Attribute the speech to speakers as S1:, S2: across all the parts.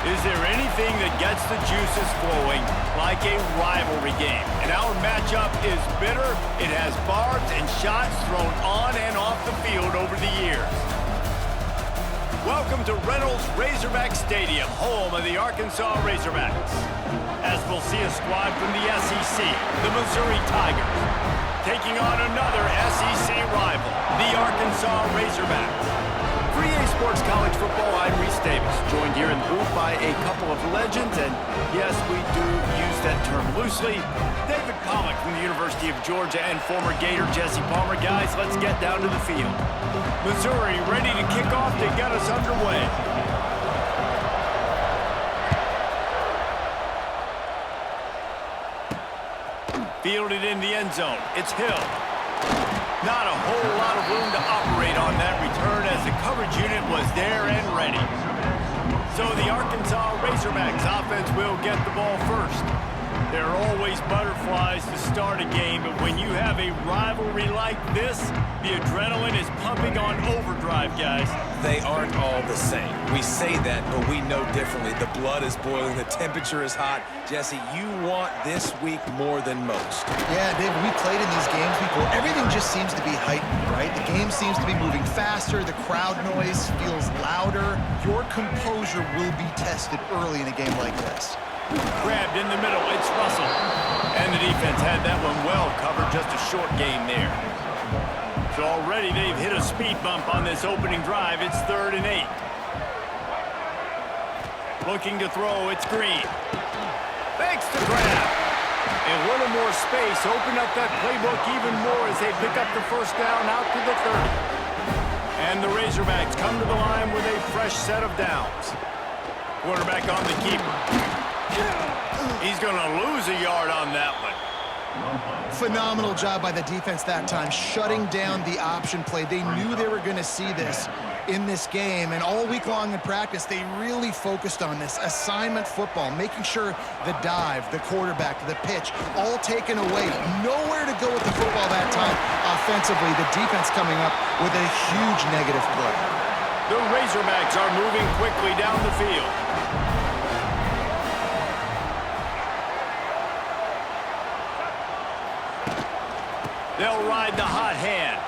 S1: Is there anything that gets the juices flowing like a rivalry game? And our matchup is bitter. It has barbs and shots thrown on and off the field over the years. Welcome to Reynolds Razorback Stadium, home of the Arkansas Razorbacks. As we'll see a squad from the SEC, the Missouri Tigers, taking on another SEC rival, the Arkansas Razorbacks. For EA Sports College Football, I'm Reese Davis, joined here in the booth by a couple of legends, and yes, we do use that term loosely. David Pollock from the University of Georgia and former Gator Jesse Palmer. Guys, let's get down to the field. Missouri ready to kick off to get us underway. Fielded in the end zone. It's Hill. Not a whole lot of room to operate on that return as the coverage unit was there and ready. So the Arkansas Razorbacks offense will get the ball first. There are always butterflies to start a game, but when you have a rivalry like this, the adrenaline is pumping on overdrive, guys.
S2: They aren't all the same. We say that, but we know differently. The blood is boiling. The temperature is hot. Jesse, you want this week more than most.
S3: Yeah, David, we played in these games before. Everything just seems to be heightened, right? The game seems to be moving faster. The crowd noise feels louder. Your composure will be tested early in a game like this.
S1: Grabbed in the middle, it's Russell. And the defense had that one well covered, just a short game there. So already they've hit a speed bump on this opening drive. It's 3rd and 8. Looking to throw, it's Green. Thanks to grab. And a little more space, open up that playbook even more as they pick up the first down out to the 30. And the Razorbacks come to the line with a fresh set of downs. Quarterback on the keeper. He's going to lose a yard on that one.
S3: Phenomenal job by the defense that time, shutting down the option play. They knew they were going to see this in this game, and all week long in practice, they really focused on this assignment football, making sure the dive, the quarterback, the pitch, all taken away. Nowhere to go with the football that time. Offensively, the defense coming up with a huge negative play.
S1: The Razorbacks are moving quickly down the field. They'll ride the hot hand.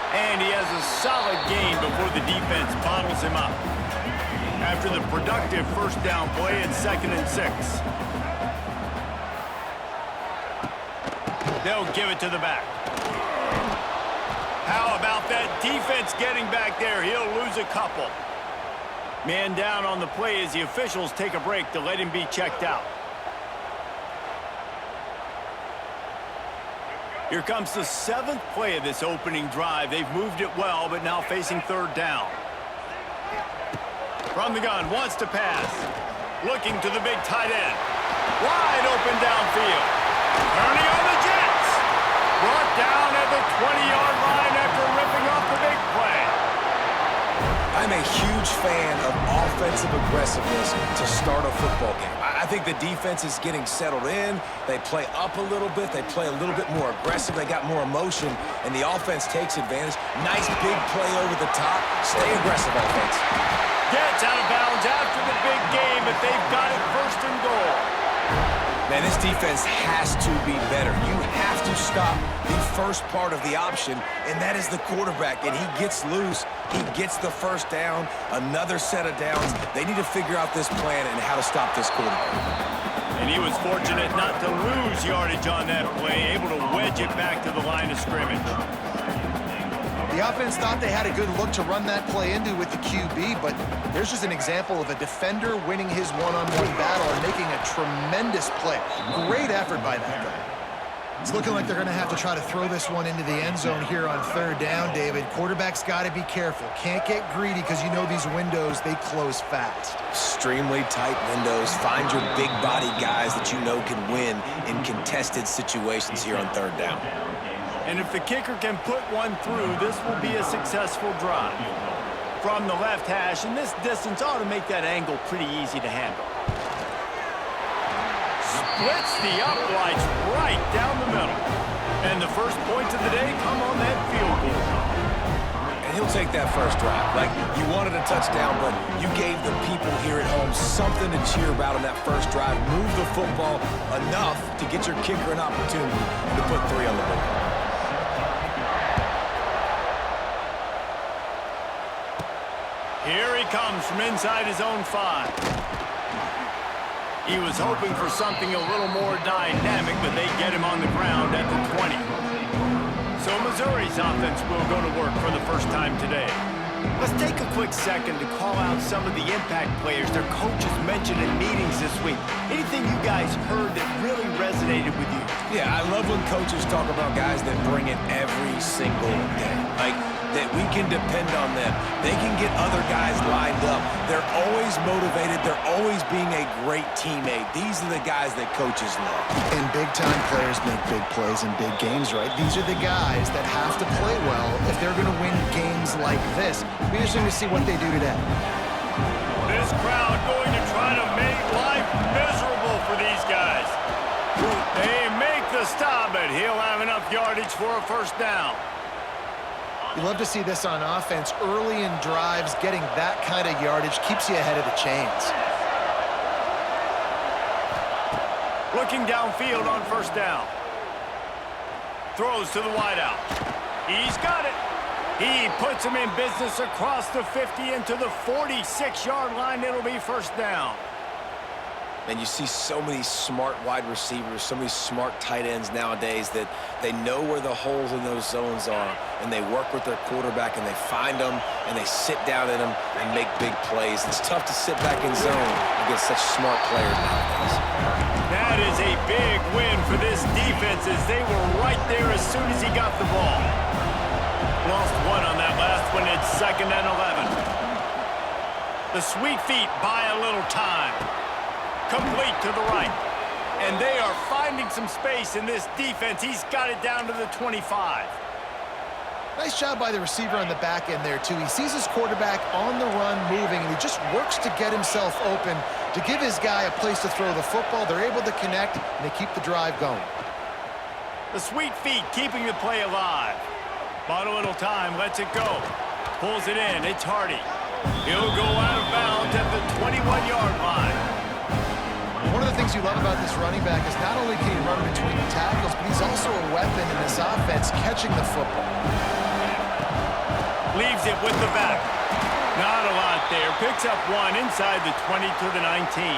S1: And he has a solid gain before the defense bottles him up. After the productive first down play, it's 2nd and 6. They'll give it to the back. How about that defense getting back there? He'll lose a couple. Man down on the play as the officials take a break to let him be checked out. Here comes the 7th play of this opening drive. They've moved it well, but now facing 3rd down. From the gun, wants to pass. Looking to the big tight end. Wide open downfield. Turning on the Jets. Brought down at the 20-yard line after ripping off the big play.
S2: I'm a huge fan of offensive aggressiveness to start a football game. I think the defense is getting settled in. They play up a little bit. They play a little bit more aggressive. They got more emotion, and the offense takes advantage. Nice big play over the top. Stay aggressive, offense.
S1: Gets out of bounds after the big game, but they've got it 1st and goal.
S2: Man, this defense has to be better. You have to stop the first part of the option, and that is the quarterback. And he gets loose. He gets the first down, another set of downs. They need to figure out this plan and how to stop this quarterback.
S1: And he was fortunate not to lose yardage on that play, able to wedge it back to the line of scrimmage.
S3: The offense thought they had a good look to run that play into with the QB, but there's just an example of a defender winning his one-on-one battle and making a tremendous play. Great effort by that guy. It's looking like they're going to have to try to throw this one into the end zone here on 3rd down, David. Quarterback's got to be careful. Can't get greedy because you know these windows, they close fast.
S2: Extremely tight windows. Find your big body guys that you know can win in contested situations here on 3rd down.
S1: And if the kicker can put one through, this will be a successful drive. From the left hash, and this distance ought to make that angle pretty easy to handle. Splits the uprights right down the middle. And the first points of the day come on that field goal.
S2: And he'll take that first drive. Like, you wanted a touchdown, but you gave the people here at home something to cheer about on that first drive. Move the football enough to get your kicker an opportunity to put 3 on the board.
S1: Here he comes from inside his own 5. He was hoping for something a little more dynamic, but they get him on the ground at the 20. So Missouri's offense will go to work for the first time today. Let's take a quick second to call out some of the impact players their coaches mentioned in meetings this week. Anything you guys heard that really resonated with you?
S2: Yeah, I love when coaches talk about guys that bring it every single day. Like, that we can depend on them. They can get other guys lined up. They're always motivated. They're always being a great teammate. These are the guys that coaches love.
S3: And big-time players make big plays in big games, right? These are the guys that have to play well if they're going to win games like this. It'll be interesting to see what they do today.
S1: This crowd going to try to make life miserable for these guys. They make the stop, but he'll have enough yardage for a first down.
S3: You love to see this on offense. Early in drives, getting that kind of yardage keeps you ahead of the chains.
S1: Looking downfield on first down. Throws to the wideout. He's got it. He puts him in business across the 50 into the 46-yard line. It'll be first down.
S2: And you see so many smart wide receivers, so many smart tight ends nowadays that they know where the holes in those zones are, and they work with their quarterback, and they find them, and they sit down in them and make big plays. It's tough to sit back in zone against such smart players nowadays.
S1: That is a big win for this defense as they were right there as soon as he got the ball. Lost 1 on that last one. It's 2nd and 11. The sweet feet buy a little time. Complete to the right. And they are finding some space in this defense. He's got it down to the 25.
S3: Nice job by the receiver on the back end there, too. He sees his quarterback on the run moving, and he just works to get himself open to give his guy a place to throw the football. They're able to connect, and they keep the drive going.
S1: The sweet feet keeping the play alive. Bought a little time, lets it go. Pulls it in, it's Hardy. He'll go out of bounds at the 21-yard line.
S3: One of the things you love about this running back is not only can he run between tackles, but he's also a weapon in this offense catching the football.
S1: Leaves it with the back. Not a lot there. Picks up 1 inside the 20 to the 19.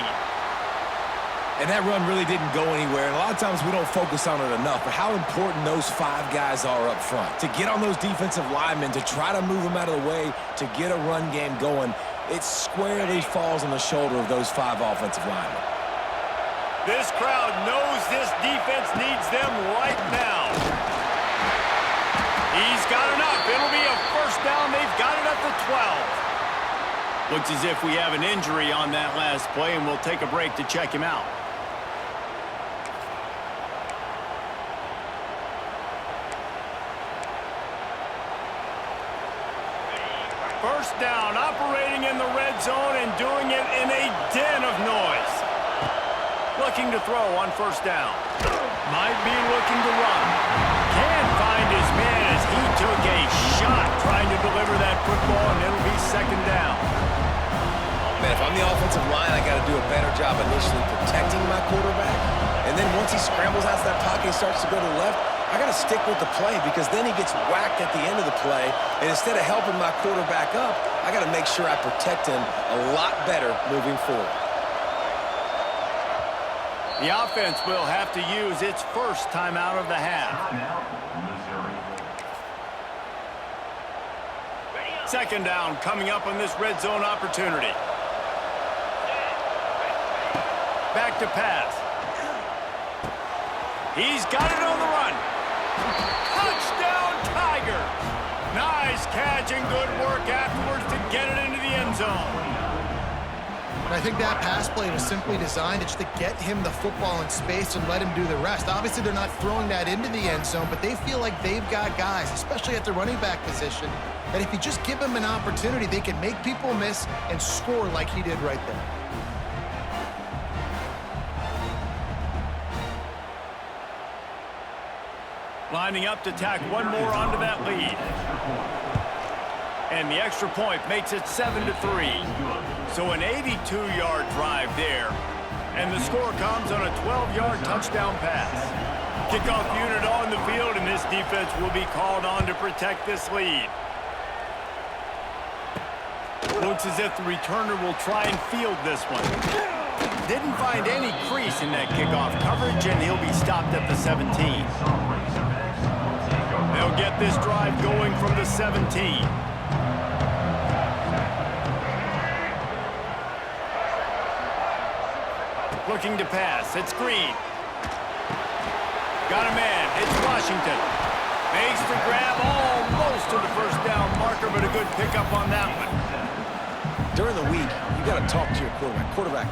S2: And that run really didn't go anywhere. And a lot of times we don't focus on it enough, but how important those 5 guys are up front. To get on those defensive linemen, to try to move them out of the way, to get a run game going, it squarely falls on the shoulder of those 5 offensive linemen.
S1: This crowd knows this defense needs them right now. He's got enough. It'll be a first down. They've got it at the 12. Looks as if we have an injury on that last play, and we'll take a break to check him out. First down, operating in the red zone and doing it in a den of noise. Looking to throw on first down. Might be looking to run. Can't find his man as he took a shot trying to deliver that football, and it'll be 2nd down.
S2: Man, if I'm the offensive line, I got to do a better job initially protecting my quarterback. And then once he scrambles out of that pocket and starts to go to the left, I got to stick with the play because then he gets whacked at the end of the play. And instead of helping my quarterback up, I got to make sure I protect him a lot better moving forward.
S1: The offense will have to use its first timeout of the half. 2nd down coming up on this red zone opportunity. Back to pass. He's got it on the run. Touchdown, Tiger. Nice catch and good work afterwards to get it into the end zone.
S3: I think that pass play was simply designed just to get him the football in space and let him do the rest. Obviously, they're not throwing that into the end zone, but they feel like they've got guys, especially at the running back position, that if you just give them an opportunity, they can make people miss and score like he did right there.
S1: Lining up to tack one more onto that lead. And the extra point makes it 7-3. So an 82-yard drive there. And the score comes on a 12-yard touchdown pass. Kickoff unit on the field, and this defense will be called on to protect this lead. Looks as if the returner will try and field this one. Didn't find any crease in that kickoff coverage, and he'll be stopped at the 17. They'll get this drive going from the 17. Looking to pass. It's Green. Got a man. It's Washington. Makes the grab almost to the first down marker, but a good pickup on that one.
S2: During the week, you got to talk to your quarterback. Quarterback,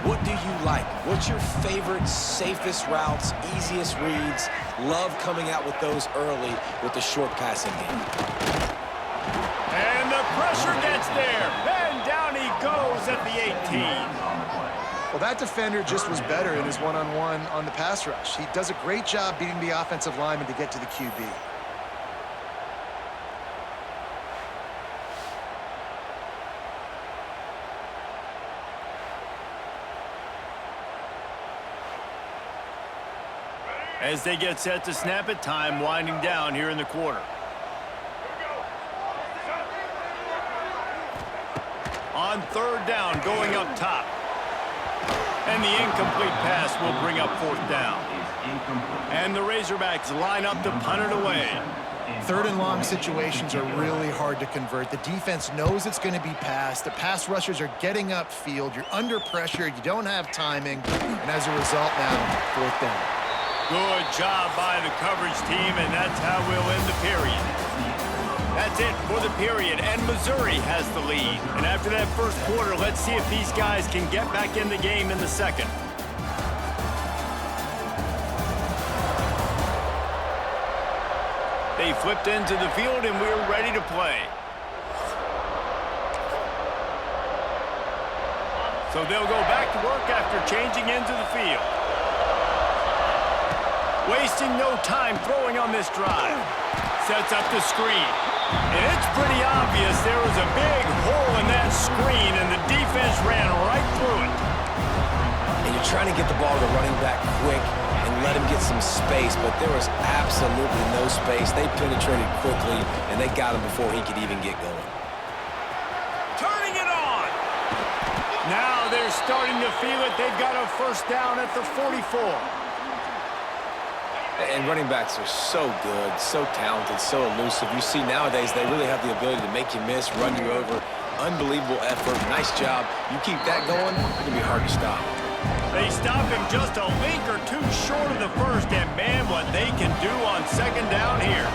S2: what do you like? What's your favorite, safest routes, easiest reads? Love coming out with those early with the short passing game.
S1: And the pressure gets there. And down he goes at the 18.
S3: Well, that defender just was better in his one-on-one on the pass rush. He does a great job beating the offensive lineman to get to the QB.
S1: As they get set to snap it, time winding down here in the quarter. On third down, going up top. And the incomplete pass will bring up fourth down. And the Razorbacks line up to punt it away.
S3: Third and long situations are really hard to convert. The defense knows it's going to be passed. The pass rushers are getting upfield. You're under pressure. You don't have timing. And as a result now, fourth down.
S1: Good job by the coverage team, and that's how we'll end the period. That's it for the period, and Missouri has the lead. And after that first quarter, let's see if these guys can get back in the game in the second. They flipped into the field, and we're ready to play. So they'll go back to work after changing into the field. Wasting no time throwing on this drive. Sets up the screen. And it's pretty obvious there was a big hole in that screen, and the defense ran right through it.
S2: And you're trying to get the ball to the running back quick and let him get some space, but there was absolutely no space. They penetrated quickly, and they got him before he could even get going.
S1: Turning it on. Now they're starting to feel it. They've got a first down at the 44.
S2: And running backs are so good, so talented, so elusive. You see nowadays they really have the ability to make you miss, run you over. Unbelievable effort. Nice job. You keep that going, it's going to be hard to stop.
S1: They stop him just a link or two short of the first, and man, what they can do on second down here.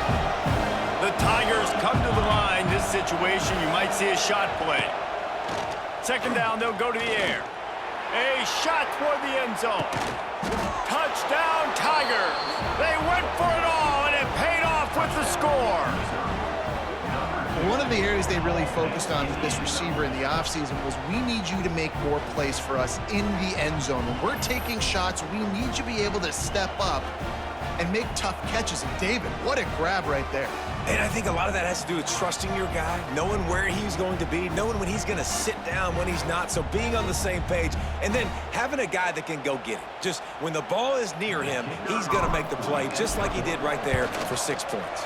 S1: The Tigers come to the line. This situation, you might see a shot play. Second down, they'll go to the air. A shot toward the end zone. Touchdown, Tigers. They went for it all, and it paid off with the score.
S3: One of the areas they really focused on with this receiver in the offseason was we need you to make more plays for us in the end zone. When we're taking shots, we need you to be able to step up and make tough catches. And David, what a grab right there.
S2: And I think a lot of that has to do with trusting your guy, knowing where he's going to be, knowing when he's going to sit down, when he's not, so being on the same page, and then having a guy that can go get it. Just when the ball is near him, he's going to make the play, just like he did right there for 6 points.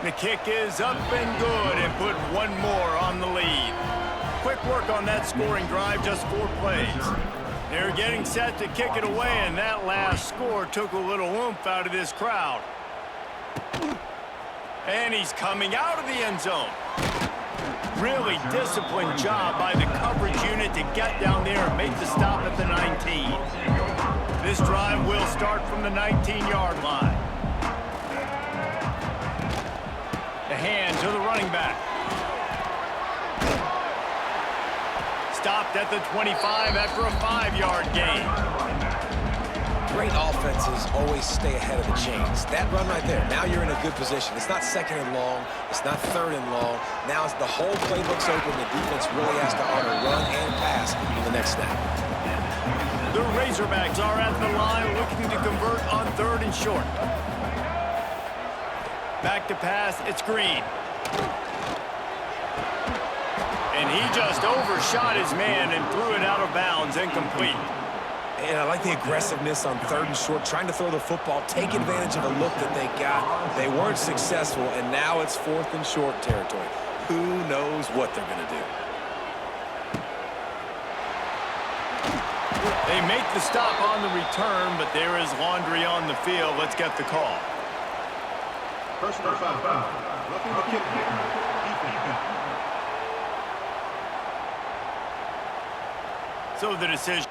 S1: The kick is up and good, and put one more on the lead. Quick work on that scoring drive, just 4 plays. They're getting set to kick it away, and that last score took a little oomph out of this crowd. And he's coming out of the end zone. Really disciplined job by the coverage unit to get down there and make the stop at the 19. This drive will start from the 19-yard line. The hand to the running back. Stopped at the 25 after a 5-yard gain.
S2: Great offenses always stay ahead of the chains. That run right there, now you're in a good position. It's not second and long. It's not third and long. Now the whole playbook's open. The defense really has to honor run and pass in the next snap.
S1: The Razorbacks are at the line looking to convert on third and short. Back to pass, it's Green. And he just overshot his man and threw it out of bounds, incomplete.
S2: And I like the aggressiveness on 3rd and short, trying to throw the football, take advantage of a look that they got. They weren't successful, and now it's 4th and short territory. Who knows what they're going to do?
S1: They make the stop on the return, but there is laundry on the field. Let's get the call.
S4: Personal foul. Roughing the kick.
S1: So the decision.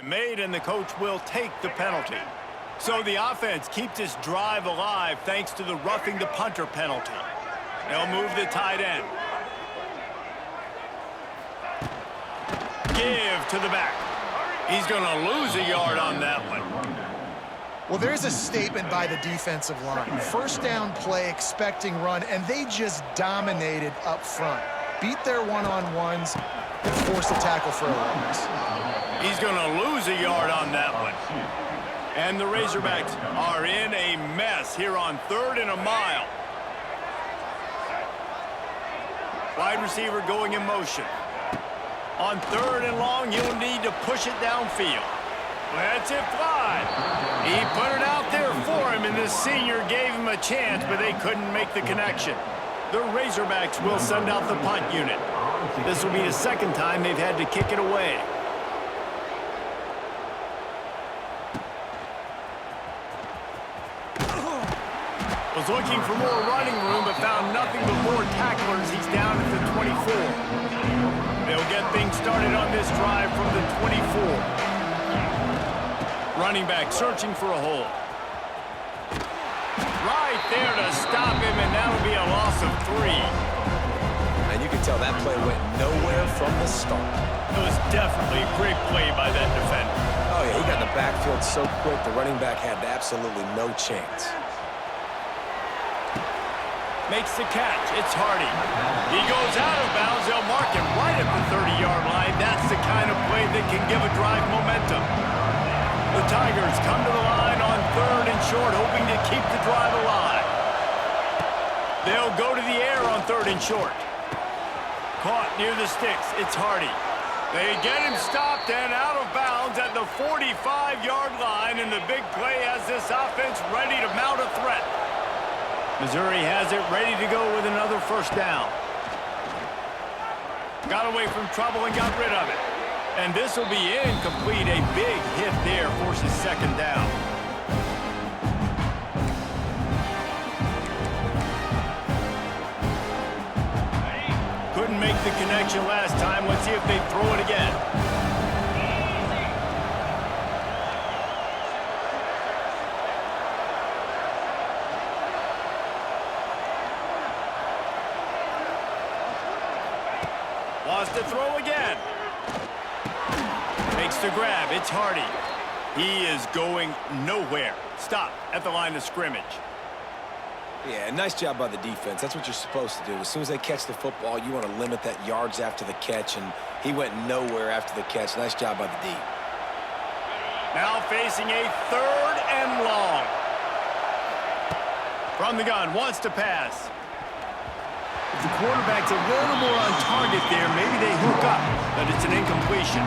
S1: Made, and the coach will take the penalty. So the offense keeps this drive alive thanks to the roughing the punter penalty. They'll move the tight end. Give to the back. He's going to lose a yard on that one.
S3: Well, there's a statement by the defensive line. 1st down play, expecting run, and they just dominated up front. Beat their one-on-ones and forced a tackle for a loss.
S1: He's going to lose a yard on that one. And the Razorbacks are in a mess here on 3rd and a mile. Wide receiver going in motion. On 3rd and long, you'll need to push it downfield. Lets it fly. He put it out there for him, and this senior gave him a chance, but they couldn't make the connection. The Razorbacks will send out the punt unit. This will be the 2nd time they've had to kick it away. Was looking for more running room, but found nothing but more tacklers. He's down at the 24. They'll get things started on this drive from the 24. Running back searching for a hole. Right there to stop him, and that'll be a loss of 3.
S2: And you can tell that play went nowhere from the start.
S1: It was definitely a great play by that defender.
S2: Oh, yeah, he got in the backfield so quick, the running back had absolutely no chance.
S1: Makes the catch. It's Hardy. He goes out of bounds. They'll mark him right at the 30-yard line. That's the kind of play that can give a drive momentum. The Tigers come to the line on 3rd and short, hoping to keep the drive alive. They'll go to the air on 3rd and short. Caught near the sticks. It's Hardy. They get him stopped and out of bounds at the 45-yard line, and the big play has this offense ready to mount a threat. Missouri has it ready to go with another 1st down. Got away from trouble and got rid of it. And this will be incomplete. A big hit there forces 2nd down. Couldn't make the connection last time. Let's see if they throw it again. Wants to throw again. Makes the grab. It's Hardy. He is going nowhere. Stop at the line of scrimmage.
S2: Yeah, nice job by the defense. That's what you're supposed to do. As soon as they catch the football, you want to limit that yards after the catch, and he went nowhere after the catch. Nice job by the D.
S1: Now facing a 3rd and long. From the gun, wants to pass. If the quarterback's a little more on target there, maybe they hook up, but it's an incompletion.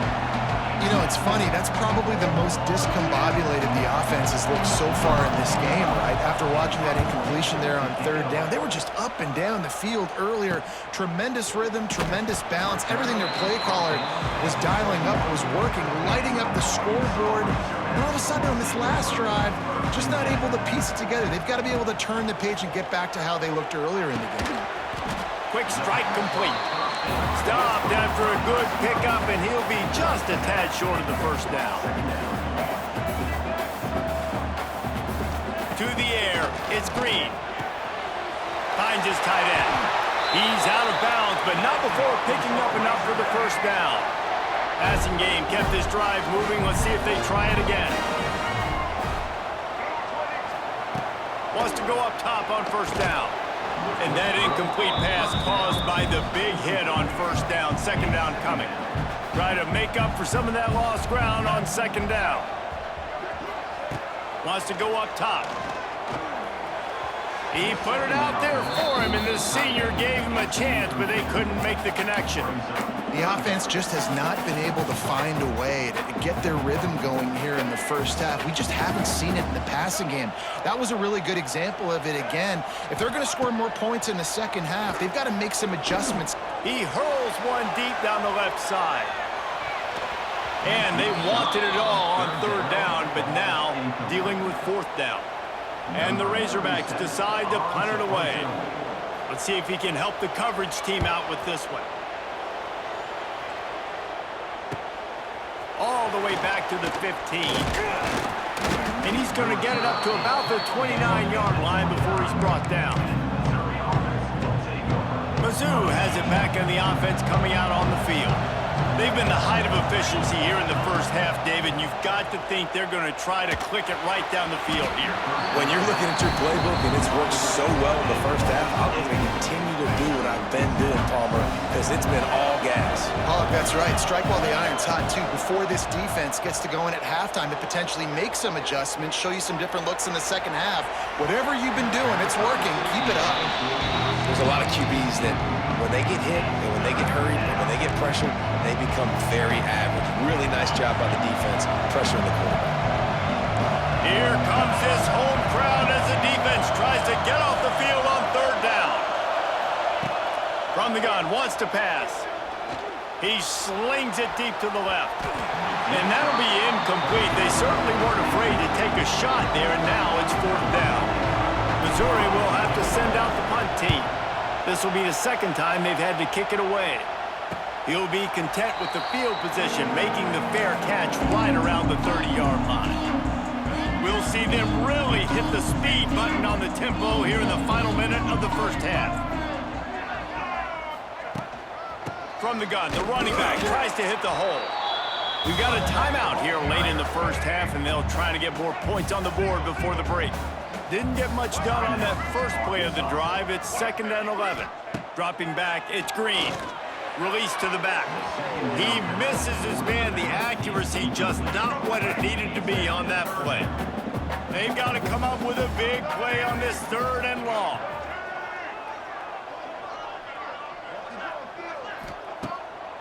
S3: You know, it's funny. That's probably the most discombobulated the offense has looked so far in this game, right? After watching that incompletion there on 3rd down, they were just up and down the field earlier. Tremendous rhythm, tremendous balance. Everything their play caller was dialing up was working, lighting up the scoreboard. And all of a sudden on this last drive, just not able to piece it together. They've got to be able to turn the page and get back to how they looked earlier in the game.
S1: Quick strike complete. Stopped after a good pickup, and he'll be just a tad short of the 1st down. To the air, it's Green. Finds his tight end. He's out of bounds. before picking up enough for the first down. Passing game kept this drive moving. Let's see if they try it again. Wants to go up top on first down. And that incomplete pass caused by the big hit on first down. Second down coming. Try to make up for some of that lost ground on second down. Wants to go up top. He put it out there for him, and the senior gave him a chance, but they couldn't make the connection.
S3: The offense just has not been able to find a way to get their rhythm going here in the first half. We just haven't seen it in the passing game. That was a really good example of it again. If they're going to score more points in the second half, they've got to make some adjustments.
S1: He hurls one deep down the left side. And they wanted it all on third down, but now dealing with fourth down. And the Razorbacks decide to punt it away. Let's see if he can help the coverage team out with this one. All the way back to the 15. And he's going to get it up to about the 29-yard line before he's brought down. Mizzou has it back on the offense coming out on the field. They've been the height of efficiency here in the first half, David, and you've got to think they're going to try to click it right down the field here.
S2: When you're looking at your playbook and it's worked so well in the first half, I'm going to continue to do what I've been doing, Palmer, because it's been all gas.
S3: Oh, that's right. Strike while the iron's hot, too. Before this defense gets to go in at halftime, to potentially make some adjustments, show you some different looks in the second half. Whatever you've been doing, it's working. Keep it up.
S2: There's a lot of QBs that when they get hit and when they get hurried and when they get pressured, they become very average. Really nice job by the defense, pressuring the quarterback.
S1: Here comes this home crowd as the defense tries to get off the field on third down. From the gun, wants to pass. He slings it deep to the left. And that'll be incomplete. They certainly weren't afraid to take a shot there, and now it's fourth down. Missouri will have to send out the punt team. This will be the second time they've had to kick it away. He'll be content with the field position, making the fair catch right around the 30-yard line. We'll see them really hit the speed button on the tempo here in the final minute of the first half. From the gun, the running back tries to hit the hole. We've got a timeout here late in the first half, and they'll try to get more points on the board before the break. Didn't get much done on that first play of the drive. It's 2nd and 11. Dropping back, it's Green. Release to the back. He misses his man. The accuracy just not what it needed to be on that play. They've got to come up with a big play on this 3rd and long.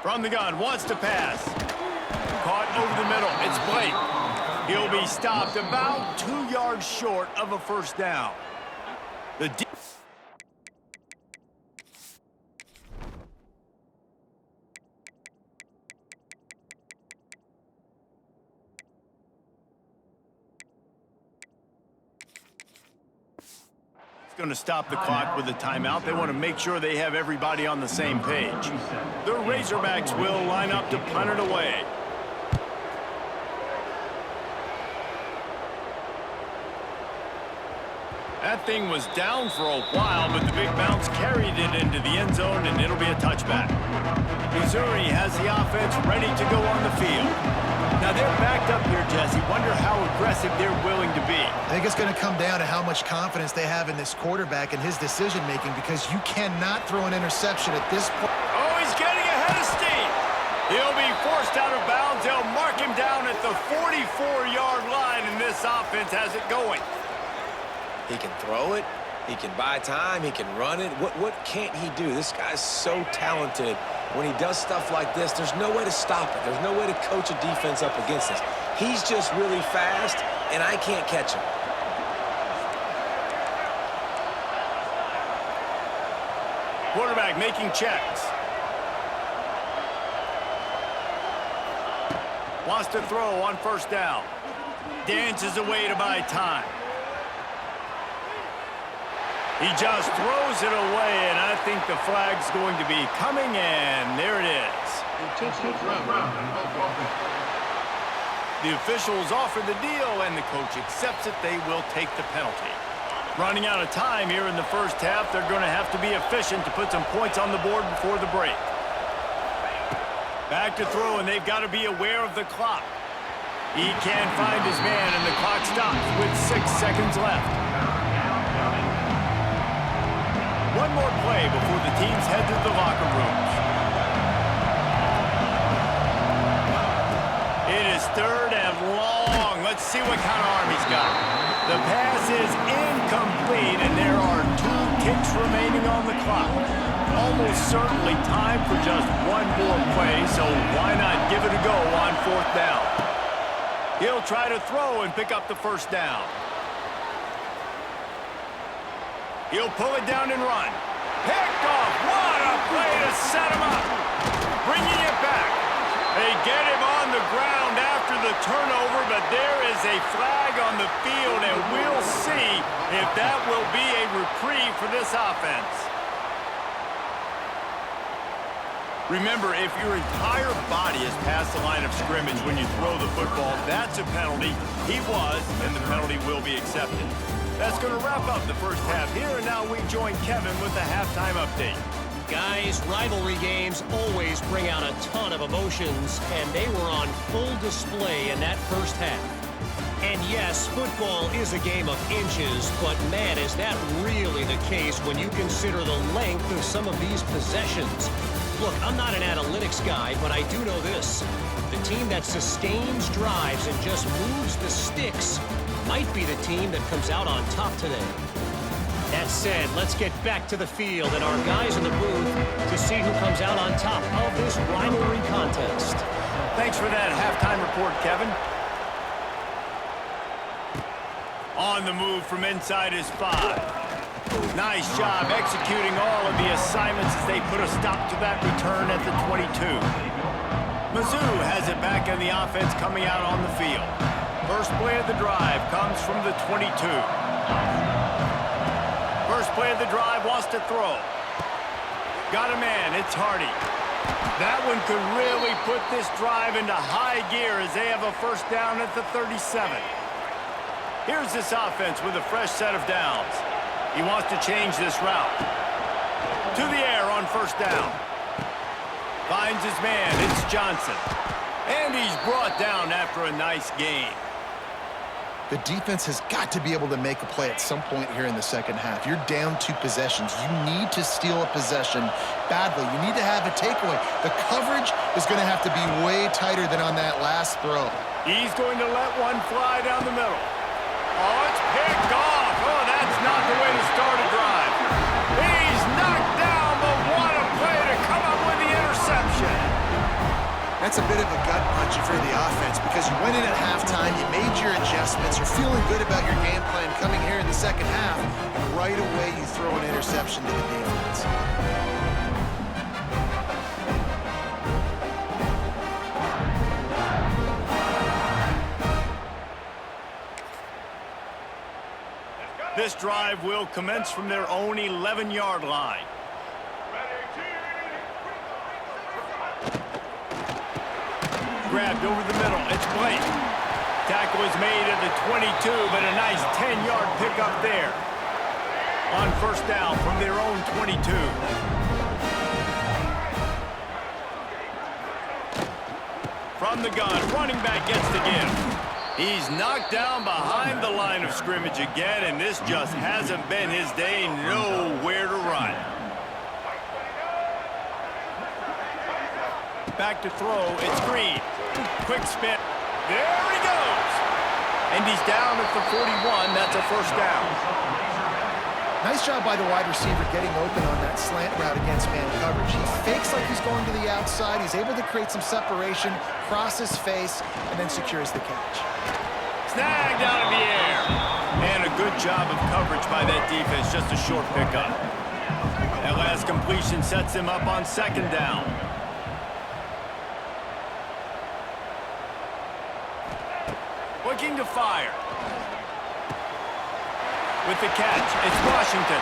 S1: From the gun, wants to pass. Caught over the middle. It's Blake. He'll be stopped about 2 yards short of a first down. Going to stop the clock with a timeout. They want to make sure they have everybody on the same page. The Razorbacks will line up to punt it away. That thing was down for a while, but the big bounce carried it into the end zone, and it'll be a touchback. Missouri has the offense ready to go on the field. Now they're backed up here, Jesse. Wonder how aggressive they're willing to be.
S3: I think it's going to come down to how much confidence they have in this quarterback and his decision-making, because you cannot throw an interception at this point.
S1: Oh, he's getting ahead of steam. He'll be forced out of bounds. They'll mark him down at the 44-yard line, and this offense has it going.
S2: He can throw it. He can buy time. He can run it. What can't he do? This guy's so talented. When he does stuff like this, there's no way to stop it. There's no way to coach a defense up against this. He's just really fast, and I can't catch him.
S1: Quarterback making checks. Wants to throw on first down. Dances away to buy time. He just throws it away, and I think the flag's going to be coming, and there it is. The officials offer the deal, and the coach accepts it. They will take the penalty. Running out of time here in the first half, they're going to have to be efficient to put some points on the board before the break. Back to throw, and they've got to be aware of the clock. He can't find his man, and the clock stops with 6 seconds left. One more play before the teams head to the locker rooms. It is third and long. Let's see what kind of arm he's got. The pass is incomplete, and there are 2 kicks remaining on the clock. Almost certainly time for just one more play, so why not give it a go on 4th down? He'll try to throw and pick up the first down. He'll pull it down and run. Picked off. What a play to set him up. Bringing it back. They get him on the ground after the turnover, but there is a flag on the field, and we'll see if that will be a reprieve for this offense. Remember, if your entire body is past the line of scrimmage when you throw the football, that's a penalty. He was, and the penalty will be accepted. That's going to wrap up the first half here, and now we join Kevin with the halftime update.
S5: Guys, rivalry games always bring out a ton of emotions, and they were on full display in that first half. And yes, football is a game of inches, but man, is that really the case when you consider the length of some of these possessions. Look, I'm not an analytics guy, but I do know this. The team that sustains drives and just moves the sticks might be the team that comes out on top today. That said, let's get back to the field and our guys in the booth to see who comes out on top of this rivalry contest.
S1: Thanks for that halftime report, Kevin. On the move from inside his 5. Nice job executing all of the assignments as they put a stop to that return at the 22. Mizzou has it back in the offense coming out on the field. First play of the drive comes from the 22. First play of the drive, wants to throw. Got a man, it's Hardy. That one could really put this drive into high gear as they have a first down at the 37. Here's this offense with a fresh set of downs. He wants to change this route. To the air on first down. Finds his man, it's Johnson. And he's brought down after a nice gain.
S3: The defense has got to be able to make a play at some point here in the second half. You're down 2 possessions. You need to steal a possession badly. You need to have a takeaway. The coverage is going to have to be way tighter than on that last throw.
S1: He's going to let one fly down the middle. Oh, it's picked off. Oh, that's not the way to start a drive. He's knocked down, but what a play to come up with the interception.
S3: That's a bit of a gut punch for the offense because you went in at halftime, you made your adjustments, you're feeling good about your game plan coming here in the second half, and right away you throw an interception to the defense.
S1: This drive will commence from their own 11-yard line. Grabbed over the middle. It's Blake. Tackle is made at the 22, but a nice 10-yard pickup there. On first down from their own 22. From the gun, running back gets the give. He's knocked down behind the line of scrimmage again, and this just hasn't been his day. Nowhere to run. Back to throw. It's Green. Quick spin. There he goes. And he's down at the 41. That's a first down.
S3: Nice job by the wide receiver getting open on that slant route against man coverage. He fakes like he's going to the outside. He's able to create some separation, cross his face, and then secures the catch.
S1: Snagged out of the air. And a good job of coverage by that defense. Just a short pickup. That last completion sets him up on second down. Looking to fire. With the catch, it's Washington.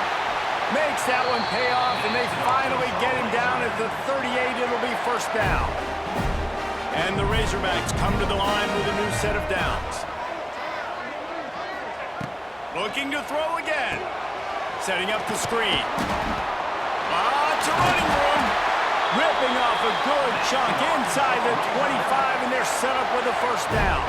S1: Makes that one pay off, and they finally get him down at the 38. It'll be first down. And the Razorbacks come to the line with a new set of downs. Looking to throw again. Setting up the screen. It's a running room. Ripping off a good chunk inside the 25, and they're set up with a first down.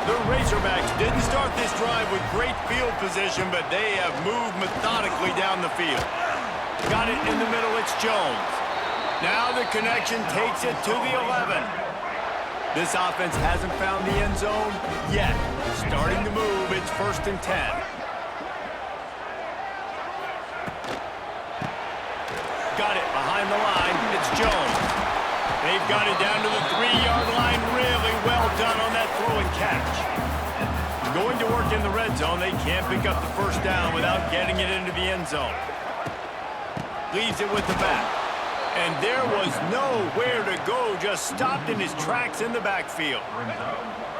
S1: The Razorbacks didn't start this drive with great field position, but they have moved methodically down the field. Got it in the middle, it's Jones. Now the connection takes it to the 11. This offense hasn't found the end zone yet. Starting to move, it's 1st and 10. Got it behind the line, it's Jones. They've got it down to the 3-yard line. Really well done on that throw and catch. Going to work in the red zone, they can't pick up the first down without getting it into the end zone. Leaves it with the back. And there was nowhere to go, just stopped in his tracks in the backfield.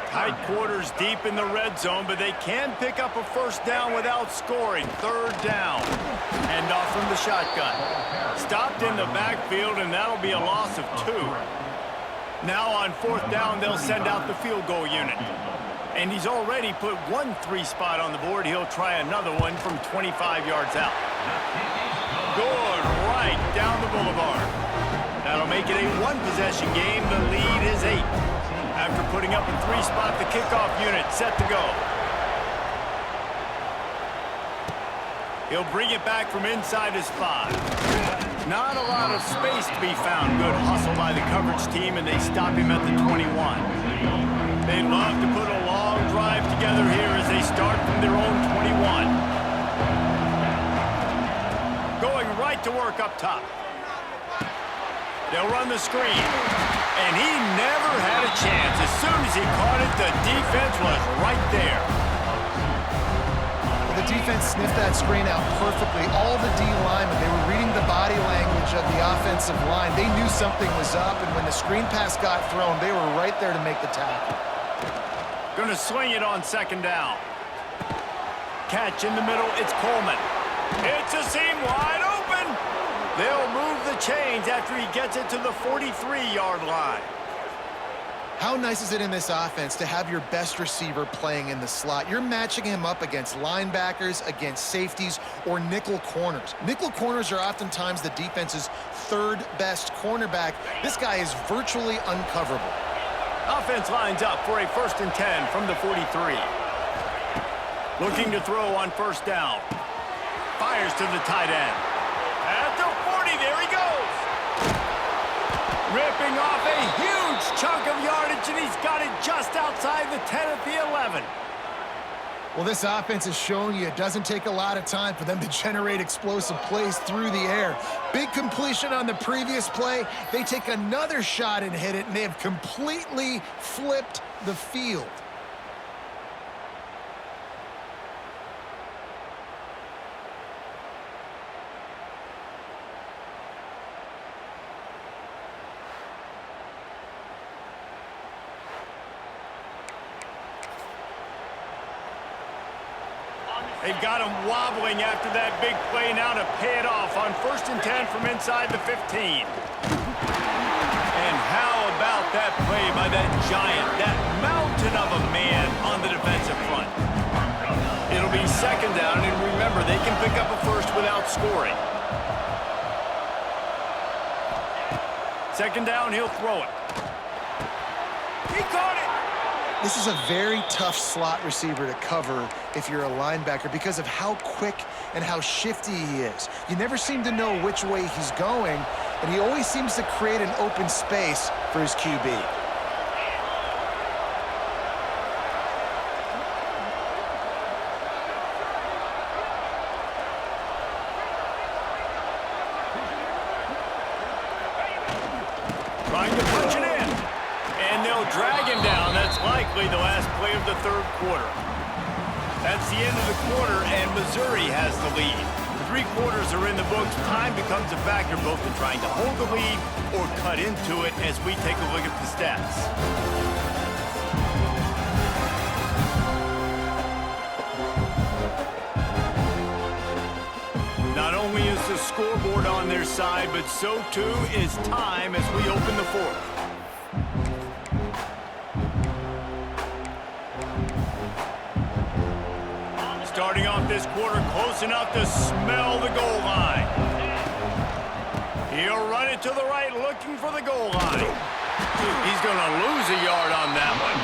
S1: Tight quarters deep in the red zone, but they can pick up a first down without scoring. 3rd down. Hand off from the shotgun. Stopped in the backfield, and that'll be a loss of 2. Now on 4th down, they'll send out the field goal unit. And he's already put 1 3 spot on the board. He'll try another one from 25 yards out. Good, right down the boulevard. That'll make it a 1-possession game. The lead is 8. After putting up a 3 spot, the kickoff unit set to go. He'll bring it back from inside his 5. Not a lot of space to be found. Good hustle by the coverage team, and they stop him at the 21. They'd love to put a long drive together here as they start from their own 21. Going right to work up top. They'll run the screen. And he never had a chance. As soon as he caught it, the defense was right there.
S3: The defense sniffed that screen out perfectly. All the D linemen, they were reading the body language of the offensive line. They knew something was up, and when the screen pass got thrown, they were right there to make the tackle.
S1: Going to swing it on 2nd down. Catch in the middle, it's Coleman. It's a seam wide open. They'll move the chains after he gets it to the 43-yard line.
S3: How nice is it in this offense to have your best receiver playing in the slot? You're matching him up against linebackers, against safeties, or nickel corners. Nickel corners are oftentimes the defense's 3rd best cornerback. This guy is virtually uncoverable.
S1: Offense lines up for a 1st and 10 from the 43. Looking to throw on 1st down. Fires to the tight end. At the 40, there he goes. Ripping off a huge chunk of yardage, and he's got it just outside the 10 at the 11.
S3: Well, this offense is showing you it doesn't take a lot of time for them to generate explosive plays through the air. Big completion on the previous play. They take another shot and hit it, and they have completely flipped the field.
S1: They've got him wobbling after that big play now to pay it off on 1st and 10 from inside the 15. And how about that play by that giant, that mountain of a man on the defensive front? It'll be 2nd down, and remember, they can pick up a first without scoring. 2nd down, he'll throw it. He caught it!
S3: This is a very tough slot receiver to cover if you're a linebacker because of how quick and how shifty he is. You never seem to know which way he's going, and he always seems to create an open space for his QB.
S1: Trying to punch it in. And they'll drag him down. That's likely the last play of the 3rd quarter. That's the end of the quarter, and Missouri has the lead. 3 quarters are in the books. Time becomes a factor both in trying to hold the lead or cut into it as we take a look at the stats. Not only is the scoreboard on their side, but so too is time as we open the 4th. this quarter close enough to smell the goal line. He'll run it to the right, looking for the goal line. He's going to lose a yard on that one.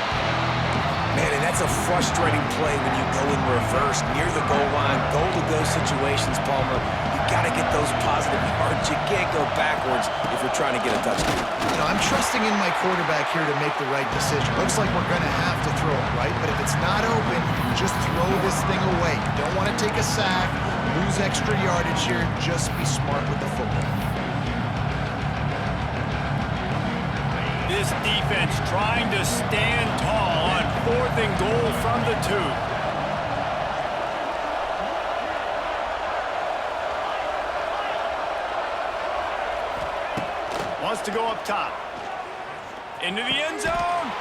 S2: Man, and that's a frustrating play when you go in reverse near the goal line, goal-to-go situations, Palmer. You got to get those positive yards. You can't go backwards if you're trying to get a touchdown.
S3: You know, I'm trusting in my quarterback here to make the right decision. Looks like we're going to have to throw it, right? But if it's not open, just throw this thing away. You don't want to take a sack, lose extra yardage here. Just be smart with the football.
S1: This defense trying to stand tall on 4th and goal from the 2. Wants to go up top. Into the end zone.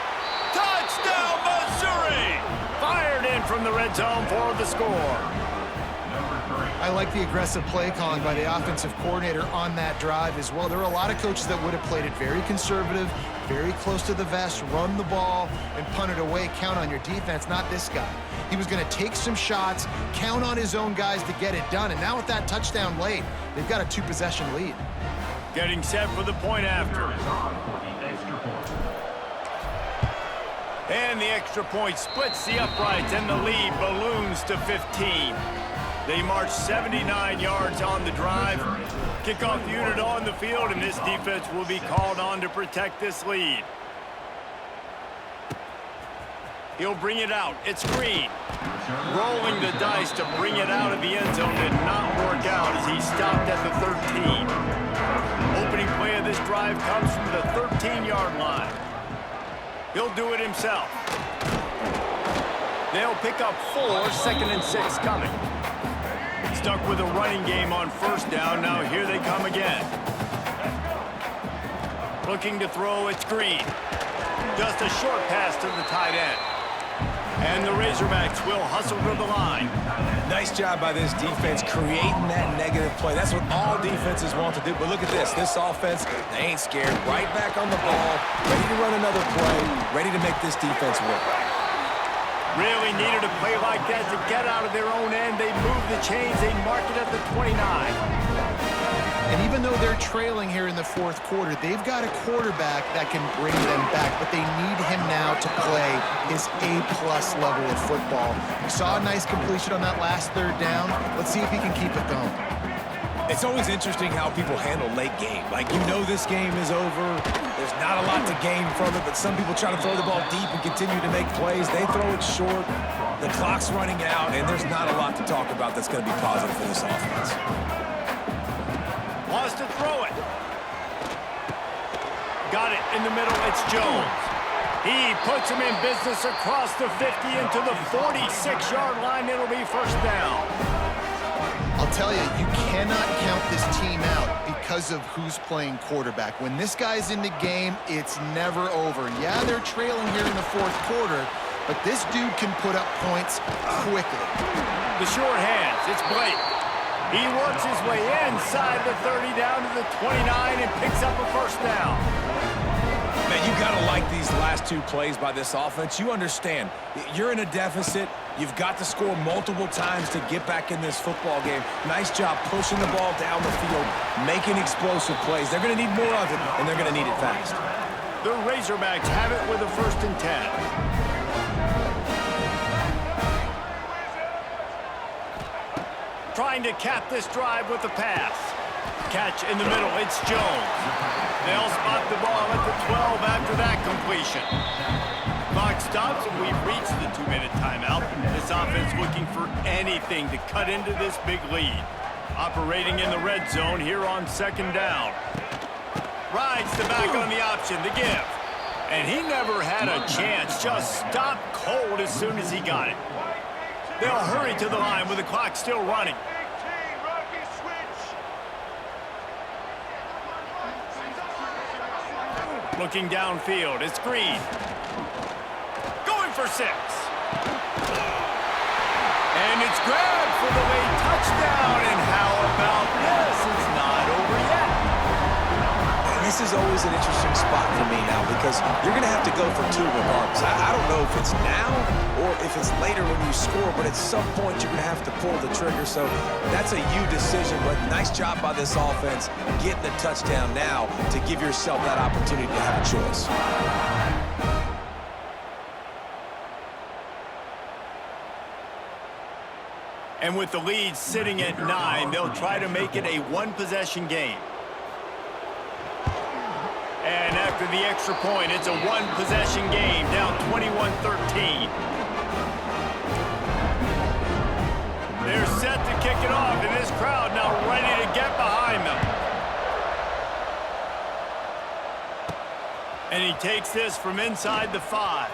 S1: Touchdown, Missouri! Fired in from the red zone for the score.
S3: I like the aggressive play calling by the offensive coordinator on that drive as well. There are a lot of coaches that would have played it very conservative, very close to the vest, run the ball, and punt it away. Count on your defense, not this guy. He was going to take some shots, count on his own guys to get it done, and now with that touchdown late, they've got a 2-possession lead.
S1: Getting set for the point after. And the extra point splits the uprights, and the lead balloons to 15. They march 79 yards on the drive. Kickoff unit on the field, and this defense will be called on to protect this lead. He'll bring it out. It's Green. Rolling the dice to bring it out of the end zone did not work out as he stopped at the 13. Opening play of this drive comes from the 13-yard line. He'll do it himself. They'll pick up 4, 2nd and 6 coming. Stuck with a running game on 1st down. Now here they come again. Looking to throw, it's Green. Just a short pass to the tight end. And the Razorbacks will hustle to the line.
S2: Nice job by this defense creating that negative play. That's what all defenses want to do. But look at this. This offense, they ain't scared. Right back on the ball, ready to run another play, ready to make this defense work.
S1: Really needed a play like that to get out of their own end. They move the chains. They mark it at the 29.
S3: And even though they're trailing here in the 4th quarter, they've got a quarterback that can bring them back, but they need him now to play his A-plus level of football. We saw a nice completion on that last 3rd down. Let's see if he can keep it going.
S2: It's always interesting how people handle late game. Like, you know this game is over. There's not a lot to gain from it, but some people try to throw the ball deep and continue to make plays. They throw it short. The clock's running out, and there's not a lot to talk about that's going to be positive for this offense.
S1: Wants to throw it. Got it in the middle. It's Jones. He puts him in business across the 50 into the 46-yard line. It'll be 1st down.
S3: I'll tell you, you cannot count this team out because of who's playing quarterback. When this guy's in the game, it's never over. Yeah, they're trailing here in the 4th quarter, but this dude can put up points quickly.
S1: The short hands. It's Blake. He works his way inside the 30 down to the 29 and picks up a 1st down.
S2: Man, you got to like these last 2 plays by this offense. You understand, you're in a deficit. You've got to score multiple times to get back in this football game. Nice job pushing the ball down the field, making explosive plays. They're going to need more of it, and they're going to need it fast.
S1: The Razorbacks have it with a 1st and 10. Trying to cap this drive with a pass. Catch in the middle. It's Jones. They'll spot the ball at the 12 after that completion. Clock stops, and we've reached the 2-minute timeout. This offense looking for anything to cut into this big lead. Operating in the red zone here on 2nd down. Rides the back on the option, the give. And he never had a chance. Just stopped cold as soon as he got it. They'll hurry to the line with the clock still running. Looking downfield, it's Green. Going for 6. And it's grabbed for the late touchdown. And how about this? It's not over yet.
S2: This is always an interesting spot for me now because you're going to have to go for 2 regardless. I don't know if it's now or if it's later when you score, but at some point you're going to have to pull the trigger. So that's a you decision, but nice job by this offense getting the touchdown now to give yourself that opportunity to have a choice.
S1: And with the lead sitting at 9, they'll try to make it a 1-possession game. And after the extra point, it's a 1-possession game, down 21-13. They're set to kick it off, and this crowd now ready to get behind them. And he takes this from inside the 5.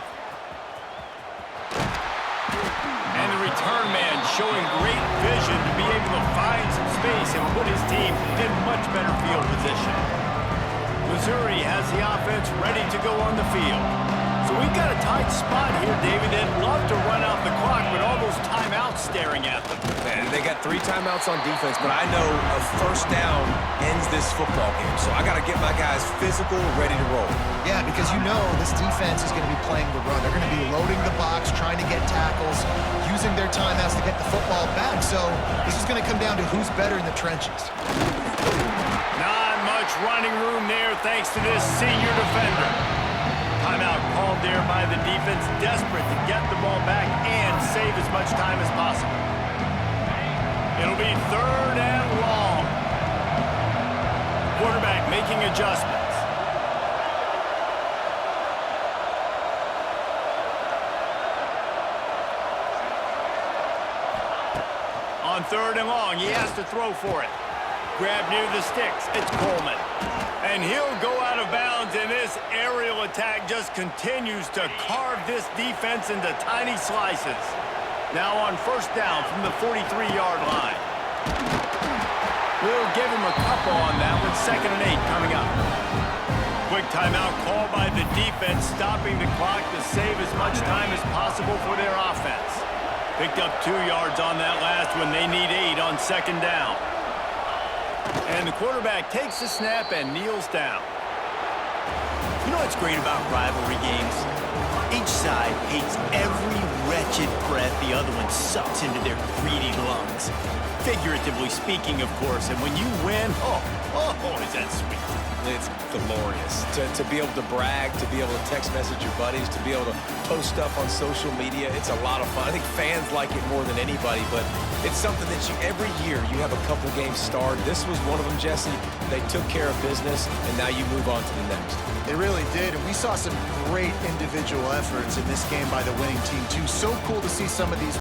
S1: And the return man showing great vision to be able to find some space and put his team in much better field position. Missouri has the offense ready to go on the field. So we've got a tight spot here, David. They'd love to run out the clock, but all those timeouts staring at them.
S2: Man, they got 3 timeouts on defense, but I know a first down ends this football game. So I got to get my guys physical, ready to roll.
S3: Yeah, because you know this defense is going to be playing the run. They're going to be loading the box, trying to get tackles, using their timeouts to get the football back. So this is going to come down to who's better in the trenches.
S1: Not much running room there thanks to this senior defender. Timeout called there by the defense, desperate to get the ball back and save as much time as possible. It'll be 3rd and long. Quarterback making adjustments. On 3rd and long, he has to throw for it. Grab near the sticks, it's Coleman. And he'll go out of bounds, and this aerial attack just continues to carve this defense into tiny slices. Now on 1st down from the 43-yard line. We'll give him a couple on that with 2nd and 8 coming up. Quick timeout called by the defense, stopping the clock to save as much time as possible for their offense. Picked up 2 yards on that last one. They need 8 on 2nd down. And the quarterback takes the snap and kneels down. You know what's great about rivalry games? Each side hates every wretched breath the other one sucks into their greedy lungs. Figuratively speaking, of course. And when you win, oh, is that sweet.
S2: It's glorious. To be able to brag, to be able to text message your buddies, to be able to post stuff on social media, it's a lot of fun. I think fans like it more than anybody, but it's something that every year you have a couple games starred. This was one of them, Jesse. They took care of business, and now you move on to the next.
S3: They really did, and we saw some great individual efforts in this game by the winning team, too. So cool to see some of these